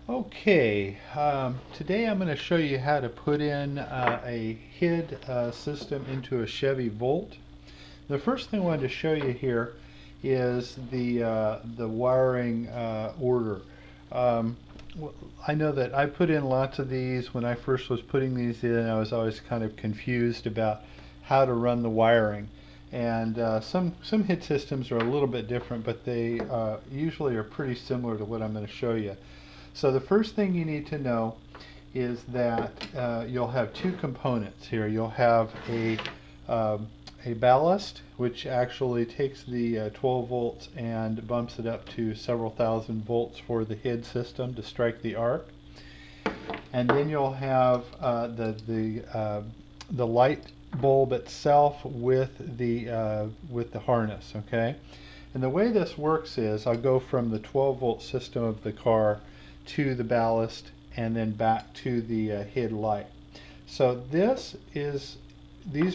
Okay, today I'm going to show you how to put in a HID system into a Chevy Volt. The first thing I wanted to show you here is the wiring order. Um, I know that I put in lots of these. When I first was putting these in, I was always kind of confused about how to run the wiring. And some HID systems are a little bit different, but they usually are pretty similar to what I'm going to show you. So the first thing you need to know is that you'll have two components here. You'll have um, a ballast, which actually takes the 12 volts and bumps it up to several thousand volts for the HID system to strike the arc. And then you'll have the light bulb itself with the harness. Okay. And the way this works is I'll go from the 12 volt system of the car to the ballast and then back to the HID light. So these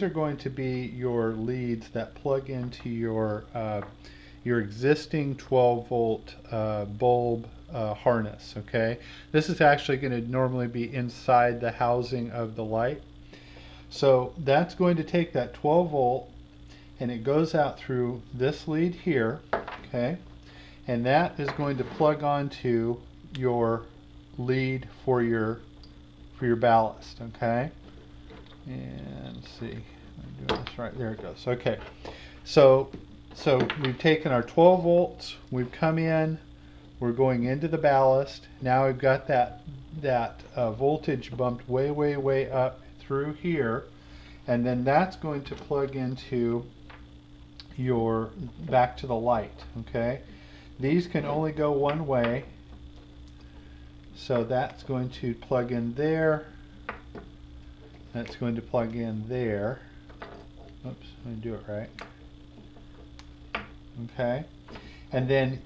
are going to be your leads that plug into your existing 12 volt bulb harness. Okay, this is actually going to normally be inside the housing of the light. So that's going to take that 12 volt and it goes out through this lead here. Okay, and that is going to plug onto your lead for your ballast. Okay, and let's see, I'm doing this right. There it goes. Okay, so we've taken our 12 volts, we've come in, we're going into the ballast. Now we've got that voltage bumped way up through here, and then that's going to plug into your back to the light. Okay, these can only go one way, so that's going to plug in there, that's going to plug in there. Oops, let me do it right. Okay, and then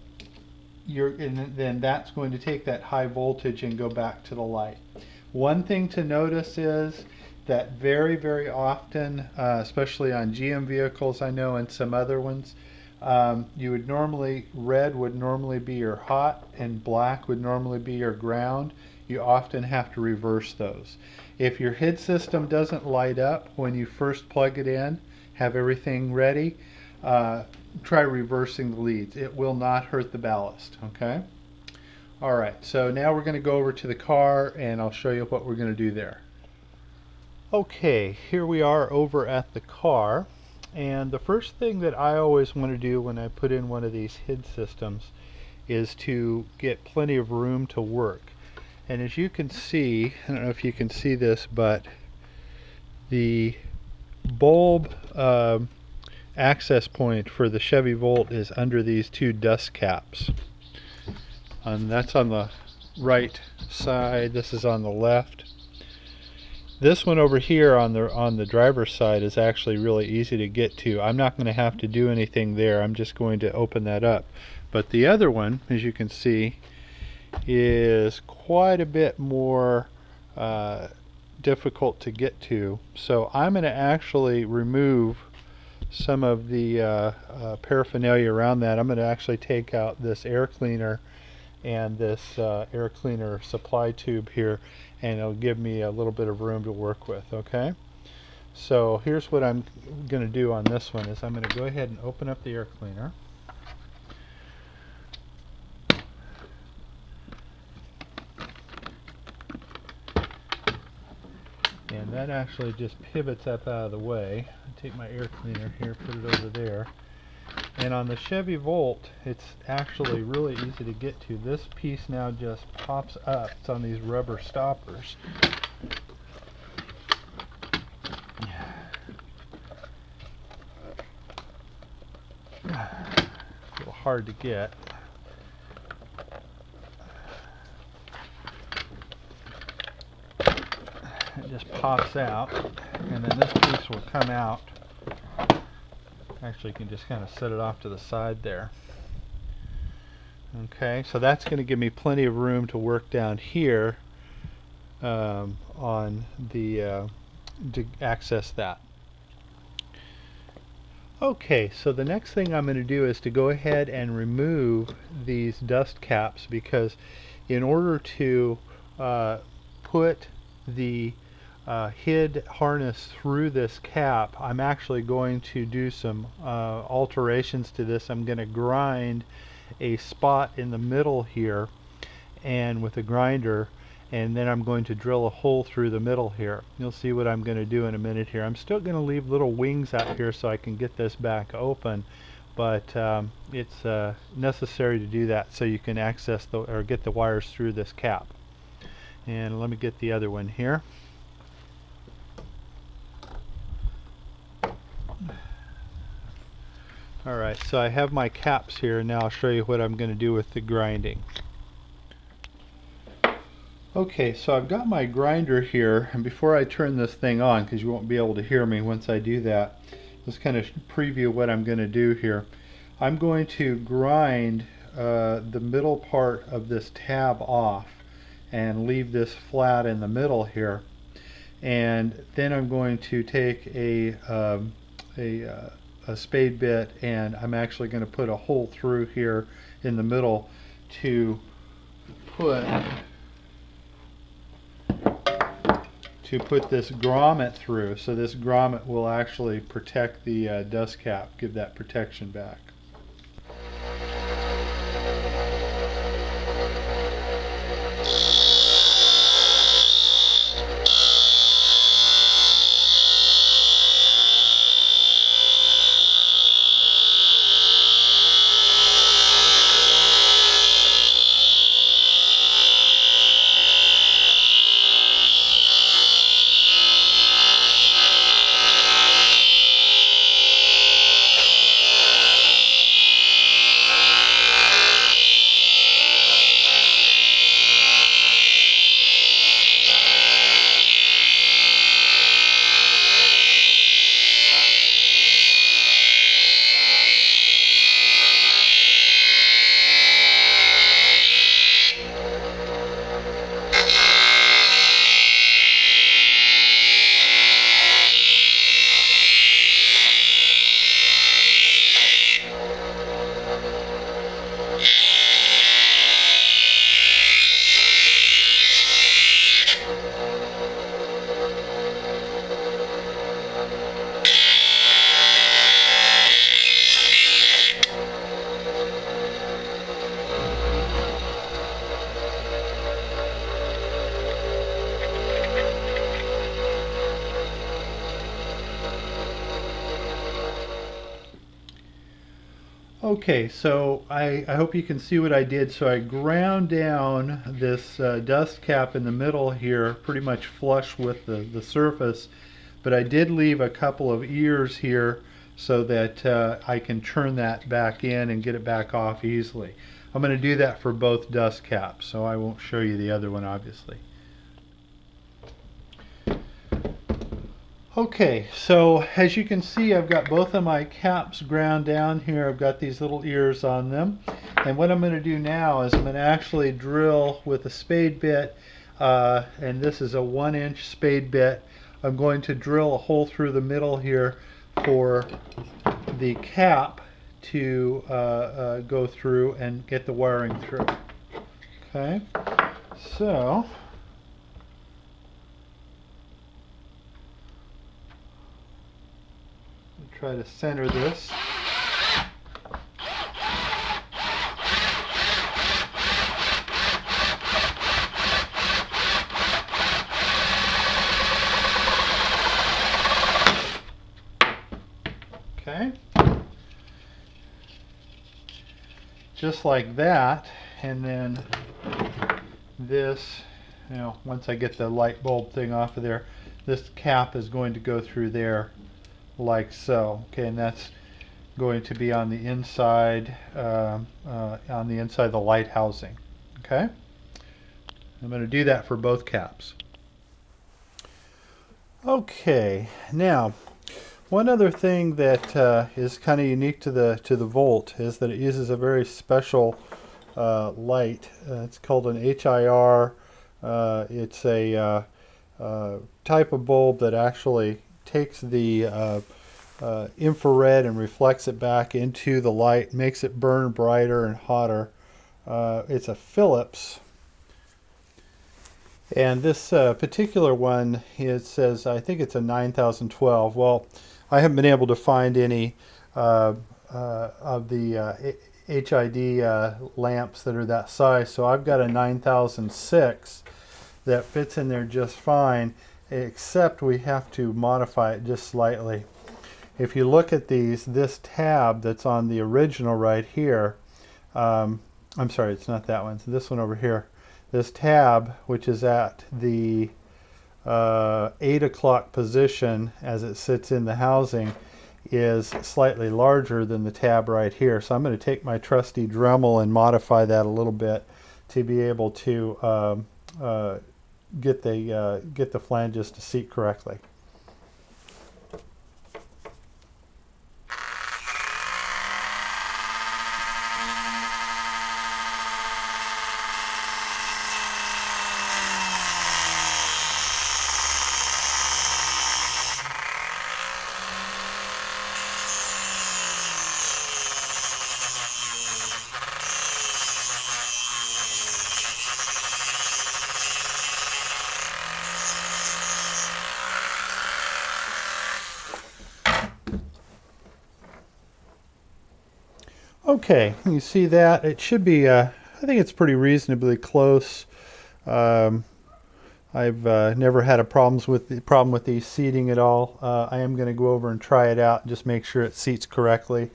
then that's going to take that high voltage and go back to the light. One thing to notice is that very often, especially on GM vehicles, I know, and some other ones, you would normally, red would normally be your hot and black would normally be your ground. You often have to reverse those. If your HID system doesn't light up when you first plug it in, have everything ready, try reversing the leads. It will not hurt the ballast. Okay. All right, so now we're going to go over to the car and I'll show you what we're going to do there. Okay, here we are over at the car, and the first thing that I always want to do when I put in one of these HID systems is to get plenty of room to work. And as you can see, I don't know if you can see this, but the bulb access point for the Chevy Volt is under these two dust caps. And that's on the right side, this is on the left. This one over here on the driver's side is actually really easy to get to. I'm not going to have to do anything there. I'm just going to open that up. But the other one, as you can see, is quite a bit more difficult to get to. So I'm going to actually remove some of the paraphernalia around that. I'm going to actually take out this air cleaner and this air cleaner supply tube here, and it'll give me a little bit of room to work with. Okay, so here's what I'm going to do on this one is I'm going to go ahead and open up the air cleaner. And that actually just pivots up out of the way. I take my air cleaner here, put it over there. And on the Chevy Volt, it's actually really easy to get to. This piece now just pops up. It's on these rubber stoppers. A little hard to get. It just pops out, and then this piece will come out. Actually, you can just kind of set it off to the side there. Okay, so that's going to give me plenty of room to work down here on the to access that. Okay, so the next thing I'm going to do is to go ahead and remove these dust caps, because in order to put the HID harness through this cap, I'm actually going to do some alterations to this. I'm going to grind a spot in the middle here and with a grinder, and then I'm going to drill a hole through the middle here. You'll see what I'm going to do in a minute here. I'm still going to leave little wings out here so I can get this back open, but it's necessary to do that so you can access the or get the wires through this cap. And let me get the other one here. Alright, so I have my caps here. Now I'll show you what I'm going to do with the grinding. Okay, so I've got my grinder here, and before I turn this thing on, because you won't be able to hear me once I do that, let's kind of preview what I'm going to do here. I'm going to grind the middle part of this tab off and leave this flat in the middle here, and then I'm going to take a spade bit, and I'm actually going to put a hole through here in the middle to put this grommet through. So this grommet will actually protect the dust cap, give that protection back. Okay, so I hope you can see what I did. So I ground down this dust cap in the middle here pretty much flush with the surface, but I did leave a couple of ears here so that I can turn that back in and get it back off easily. I'm going to do that for both dust caps, so I won't show you the other one obviously. Okay, so as you can see, I've got both of my caps ground down here. I've got these little ears on them, and what I'm going to do now is I'm going to actually drill with a spade bit, and this is a 1-inch spade bit. I'm going to drill a hole through the middle here for the cap to go through and get the wiring through. Okay, so try to center this. Okay, just like that, and then this, you know, once I get the light bulb thing off of there, this cap is going to go through there like so. Okay, and that's going to be on the inside of the light housing. Okay, I'm going to do that for both caps. Okay, now one other thing that is kind of unique to the Volt is that it uses a very special light. It's called an HIR. It's a type of bulb that actually takes the infrared and reflects it back into the light, makes it burn brighter and hotter. It's a Phillips, And this particular one, it says, I think it's a 9012. Well, I haven't been able to find any of the HID lamps that are that size, so I've got a 9006 that fits in there just fine, except we have to modify it just slightly. If you look at this tab that's on the original right here, I'm sorry, it's not that one, it's this one over here. This tab, which is at the 8 o'clock position as it sits in the housing, is slightly larger than the tab right here. So I'm going to take my trusty Dremel and modify that a little bit to be able to get the flanges to seat correctly. Okay, you see that? It should be, I think it's pretty reasonably close. I've never had a problem with the seating at all. I am going to go over and try it out and just make sure it seats correctly.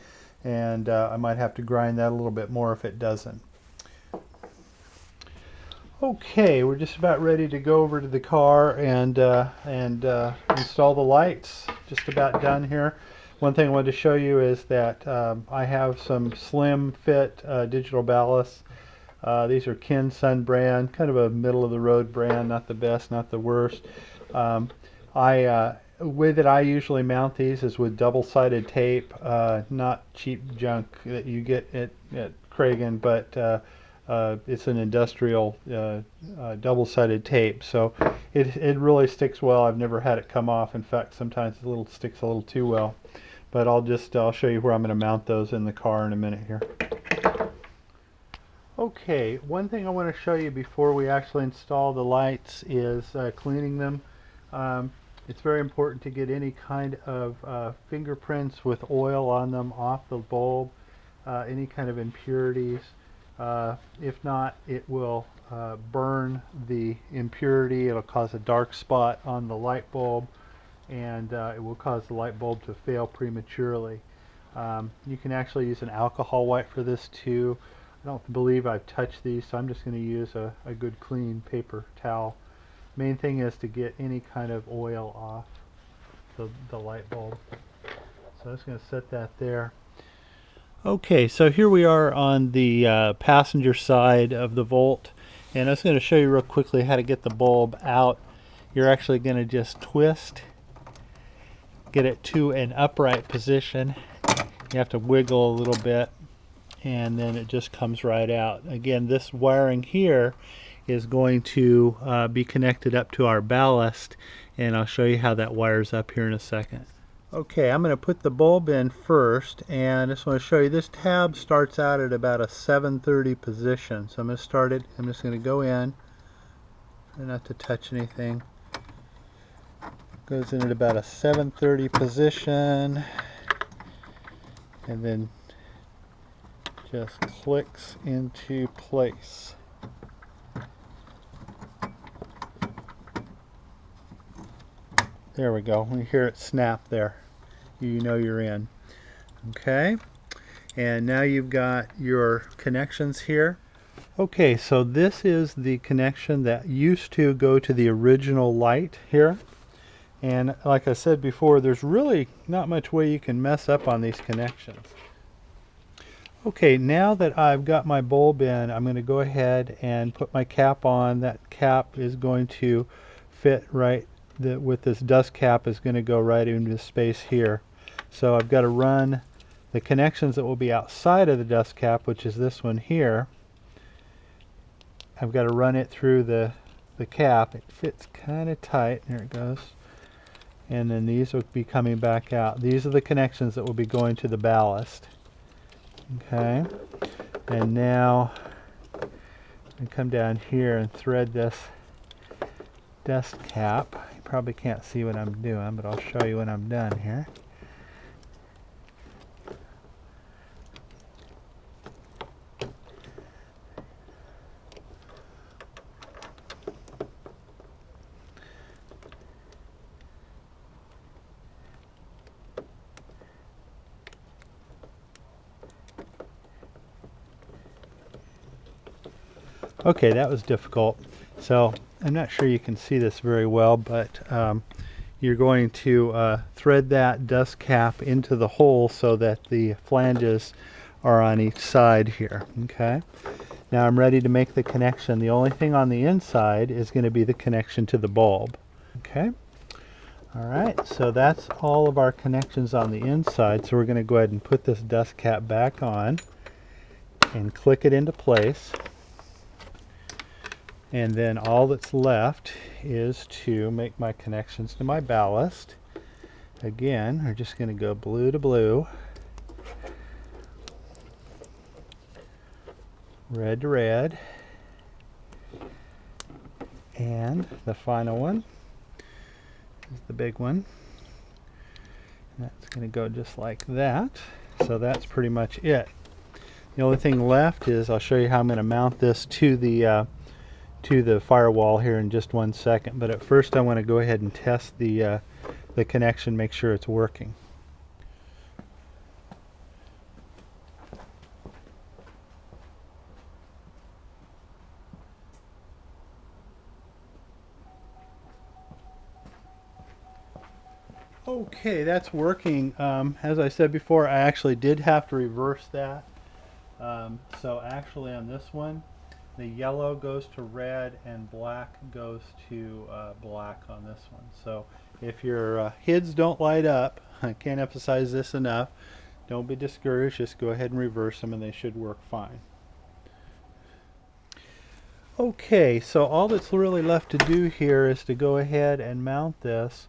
And I might have to grind that a little bit more if it doesn't. Okay, we're just about ready to go over to the car and install the lights. Just about done here. One thing I wanted to show you is that I have some slim fit digital ballasts. These are Kinsun brand, kind of a middle of the road brand, not the best, not the worst. The way that I usually mount these is with double-sided tape, not cheap junk that you get at Kragen, but it's an industrial double-sided tape, so it really sticks well. I've never had it come off. In fact, sometimes it sticks a little too well. But I'll show you where I'm going to mount those in the car in a minute here. Okay, one thing I want to show you before we actually install the lights is cleaning them. It's very important to get any kind of fingerprints with oil on them off the bulb, any kind of impurities. If not, it will burn the impurity. It'll cause a dark spot on the light bulb, and it will cause the light bulb to fail prematurely. You can actually use an alcohol wipe for this too. I don't believe I've touched these, so I'm just going to use a good clean paper towel. Main thing is to get any kind of oil off the light bulb. So I'm just going to set that there. Okay, so here we are on the passenger side of the Volt, and I was going to show you real quickly how to get the bulb out. You're actually going to just twist, get it to an upright position. You have to wiggle a little bit, and then it just comes right out. Again, this wiring here is going to be connected up to our ballast, and I'll show you how that wires up here in a second. Okay, I'm going to put the bulb in first, and I just want to show you this tab starts out at about a 730 position. So I'm going to start it. I'm just going to go in, try not to touch anything. Goes in at about a 730 position, and then just clicks into place. There we go. When you hear it snap there, you know you're in. Okay, and now you've got your connections here. Okay, so this is the connection that used to go to the original light here. And like I said before, there's really not much way you can mess up on these connections. Okay, now that I've got my bulb in, I'm going to go ahead and put my cap on. That cap is going to fit right with this dust cap, is going to go right into the space here. So I've got to run the connections that will be outside of the dust cap, which is this one here. I've got to run it through the cap. It fits kind of tight. There it goes. And then these will be coming back out. These are the connections that will be going to the ballast. Okay, and now I come down here and thread this dust cap. You probably can't see what I'm doing, but I'll show you when I'm done here. Okay, that was difficult. So I'm not sure you can see this very well, but you're going to thread that dust cap into the hole so that the flanges are on each side here. Okay. Now I'm ready to make the connection. The only thing on the inside is going to be the connection to the bulb. Okay. Alright, so that's all of our connections on the inside. So we're going to go ahead and put this dust cap back on and click it into place. And then all that's left is to make my connections to my ballast. Again, we're just going to go blue to blue, red to red, and the final one is the big one. And that's going to go just like that. So that's pretty much it. The only thing left is I'll show you how I'm going to mount this to the firewall here in just 1 second, but at first I want to go ahead and test the connection, make sure it's working. Okay, that's working. As I said before, I actually did have to reverse that. So actually on this one, the yellow goes to red and black goes to black on this one. So if your HIDs don't light up, I can't emphasize this enough, don't be discouraged, just go ahead and reverse them and they should work fine. Okay, so all that's really left to do here is to go ahead and mount this.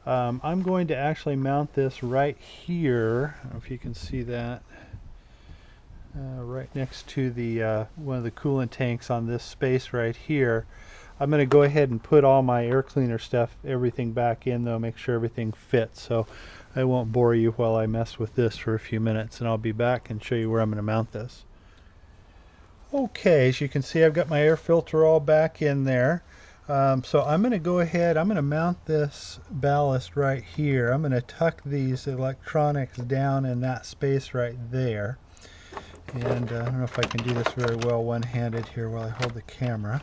I'm going to actually mount this right here. I don't know if you can see that. Right next to the one of the coolant tanks on this space right here. I'm going to go ahead and put all my air cleaner stuff, everything back in though, make sure everything fits. So I won't bore you while I mess with this for a few minutes, and I'll be back and show you where I'm going to mount this. Okay, as you can see, I've got my air filter all back in there. So I'm going to go ahead, I'm going to mount this ballast right here. I'm going to tuck these electronics down in that space right there. And I don't know if I can do this very well one-handed here while I hold the camera.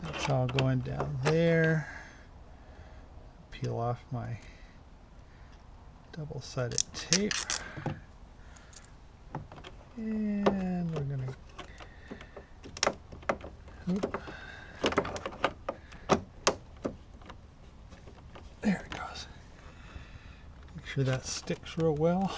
That's all going down there. Peel off my double-sided tape. And we're going to... There it goes. Make sure that sticks real well.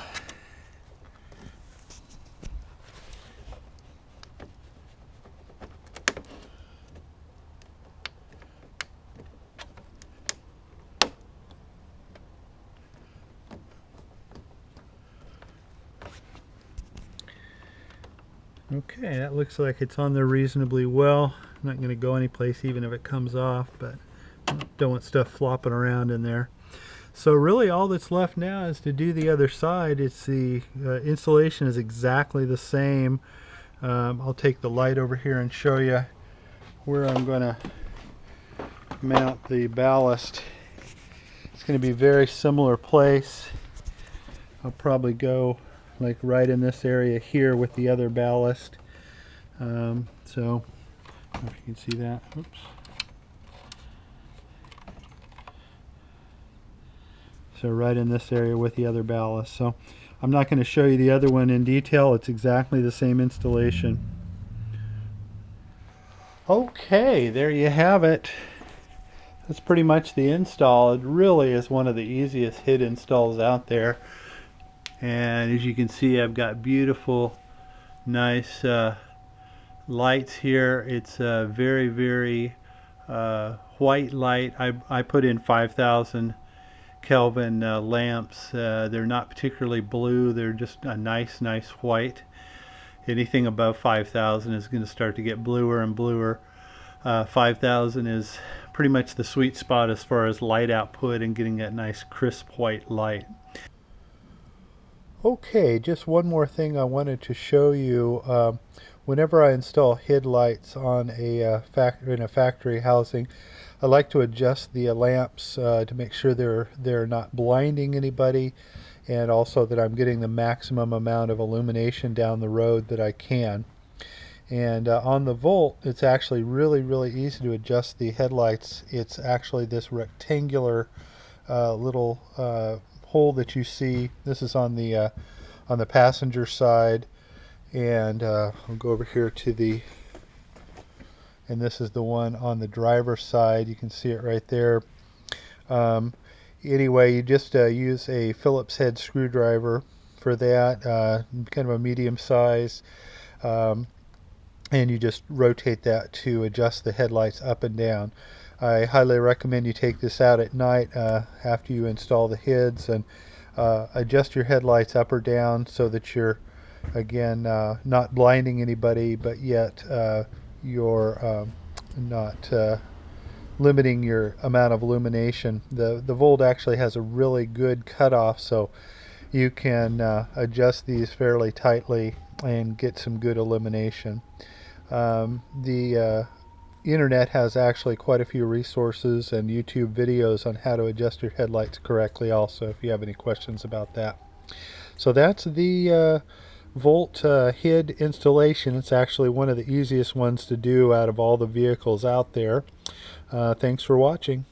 Okay, that looks like it's on there reasonably well. I'm not going to go anyplace even if it comes off, but don't want stuff flopping around in there. So really all that's left now is to do the other side. It's the installation is exactly the same. I'll take the light over here and show you where I'm going to mount the ballast. It's going to be a very similar place. I'll probably go like right in this area here with the other ballast. So I don't know if you can see that. Oops. So right in this area with the other ballast. So I'm not going to show you the other one in detail. It's exactly the same installation. Okay, there you have it. That's pretty much the install. It really is one of the easiest HID installs out there. And as you can see, I've got beautiful, nice lights here. It's a very, very white light. I put in 5,000 Kelvin lamps. They're not particularly blue. They're just a nice white. Anything above 5,000 is going to start to get bluer and bluer. 5,000 is pretty much the sweet spot as far as light output and getting that nice crisp white light. Okay, just one more thing I wanted to show you. Whenever I install headlights on in a factory housing, I like to adjust the lamps to make sure they're not blinding anybody, and also that I'm getting the maximum amount of illumination down the road that I can. And on the Volt, it's actually really easy to adjust the headlights. It's actually this rectangular little hole that you see. This is on the passenger side, and I'll go over here to and this is the one on the driver's side. You can see it right there. Anyway, you just use a Phillips head screwdriver for that, kind of a medium size, and you just rotate that to adjust the headlights up and down. I highly recommend you take this out at night after you install the heads, and adjust your headlights up or down so that you're, again, not blinding anybody, but yet you're not limiting your amount of illumination. The Volt actually has a really good cutoff, so you can adjust these fairly tightly and get some good illumination. The internet has actually quite a few resources and YouTube videos on how to adjust your headlights correctly also, if you have any questions about that. So that's the Volt head installation. It's actually one of the easiest ones to do out of all the vehicles out there. Thanks for watching.